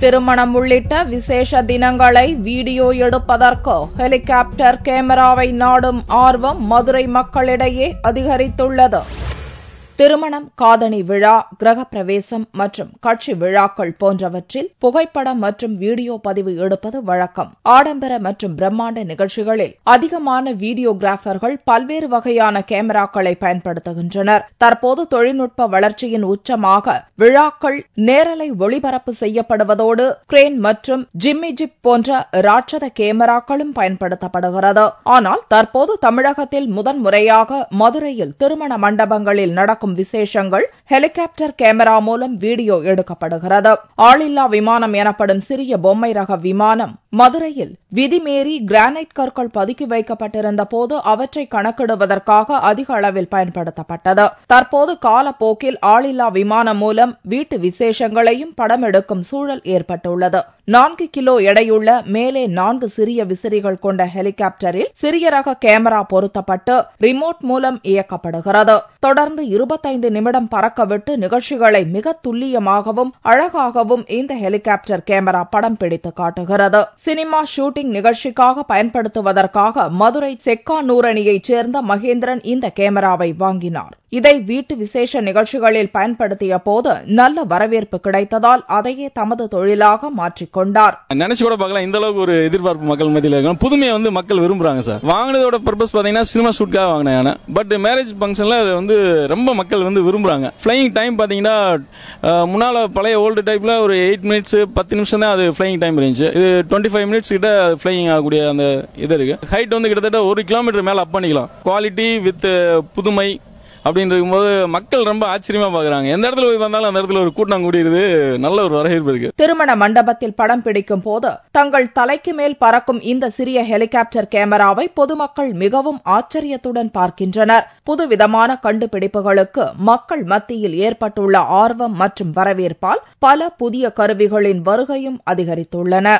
திருமணம் உள்ளிட்ட விசேஷ தினங்களை வீடியோ எடுப்பதற்கு ஹெலிகாப்டர் கேமராவை நாடும் ஆர்வம் மதுரை மக்களிடையே அதிகரித்துள்ளது. திருமணம், காதணி விழா, கிரகப்பிரவேசம் மற்றும் கட்சி விழாக்கள் போன்றவற்றில் புகைப்படம் மற்றும் வீடியோ பதிவு எடுப்பது வழக்கம். ஆடம்பர மற்றும் பிரம்மாண்ட நிகழ்ச்சிகளில் அதிகமான வீடியோகிராபர்கள் பல்வேறு வகையான கேமராக்களை பயன்படுத்துகின்றனர். தற்போது தொழில்நுட்ப வளர்ச்சியின் உச்சமாக விழாக்கள் நேரலை ஒளிபரப்பு செய்யப்படுவதோடு கிரேன் மற்றும் ஜிம்மி ஜிப் போன்ற ராட்சத கேமராக்களும் பயன்படுத்தப்படுகிறது. ஆனால் தற்போது தமிழகத்தில் முதன்முறையாக மதுரையில் திருமண மண்டபங்களில் நடக்கும் விசேஷங்கள் ஹெலிகாப்டர் கேமரா மூலம் வீடியோ எடுக்கப்படுகிறது. ஆளில்லா விமானம் எனப்படும் சிறிய பொம்மை ரக விமானம் மதுரையில் விதிமீறி கிரானைட் கற்கள் பதுக்கி வைக்கப்பட்டிருந்த போது அவற்றை கணக்கிடுவதற்காக அதிக அளவில் பயன்படுத்தப்பட்டது. தற்போது காலப்போக்கில் ஆளில்லா விமானம் மூலம் வீட்டு விசேஷங்களையும் படம் எடுக்கும் சூழல் ஏற்பட்டுள்ளது. 4 கிலோ எடையுள்ள மேலே 4 சிறிய விசிறிகள் கொண்ட ஹெலிகாப்டரில் சிறிய ரக கேமரா பொருத்தப்பட்டு ரிமோட் மூலம் இயக்கப்படுகிறது. தொடர்ந்து 25 நிமிடம் பறக்கவிட்டு நிகழ்ச்சிகளை மிக துல்லியமாகவும் அழகாகவும் இந்த ஹெலிகாப்டர் கேமரா படம் பிடித்து காட்டுகிறது. சினிமா ஷூட்டிங் நிகழ்ச்சிக்காக பயன்படுத்துவதற்காக மதுரை செக்கானூரணியைச் சேர்ந்த மகேந்திரன் இந்த கேமராவை வாங்கினார். இதை வீட்டு விசேஷ நிகழ்ச்சிகளில் பயன்படுத்திய போது நல்ல வரவேற்பு கிடைத்ததால் அதையே தமது தொழிலாக மாற்றிக்கொண்டார். நினைச்சு கூட பார்க்கலாம், இந்த அளவுக்கு ஒரு எதிர்பார்ப்பு மக்கள் மத்தியில் இருக்கும். புதுமையை மக்கள் விரும்புறாங்க சார். வாங்கினதோட பர்பஸ் பாத்தீங்கன்னா சினிமா ஷூட்காக வாங்கினேன். பட் மேரேஜ் ஃபங்க்ஷன்ல அது ரொம்ப மக்கள் விரும்புறாங்க. ஃபிளையிங் டைம் பாத்தீங்கன்னா முன்னால பழைய ஓல்டு டைப்ல ஒரு 8 மினிட்ஸ் 10 நிமிஷம் தான் அது ஃபிளையிங் டைம் இருந்துச்சு. இது 25 மினிட்ஸ் கிட்ட ஃபிளையிங் ஆகக்கூடிய அந்த இது இருக்கு. ஹைட் கிட்டத்தட்ட 1 கிலோமீட்டர் மேல அப் பண்ணிக்கலாம். குவாலிட்டி வித் புதுமை அப்படின்னு இருக்கும்போது மக்கள் ரொம்ப ஆச்சரியமா பாக்குறாங்க. எந்த இடத்துல போய் வந்தாலும் அந்த இடத்துல ஒரு கூட்டம் கூடியிருது. நல்ல ஒரு வரவேற்பு இருக்கு. திருமண மண்டபத்தில் படம் பிடிக்கும் போது தங்கள் தலைக்கு மேல் பறக்கும் இந்த சிறிய ஹெலிகாப்டர் கேமராவை பொதுமக்கள் மிகவும் ஆச்சரியத்துடன் பார்க்கின்றனர். புதுவிதமான கண்டுபிடிப்புகளுக்கு மக்கள் மத்தியில் ஏற்பட்டுள்ள ஆர்வம் மற்றும் வரவேற்பால் பல புதிய கருவிகளின் வருகையும் அதிகரித்துள்ளன.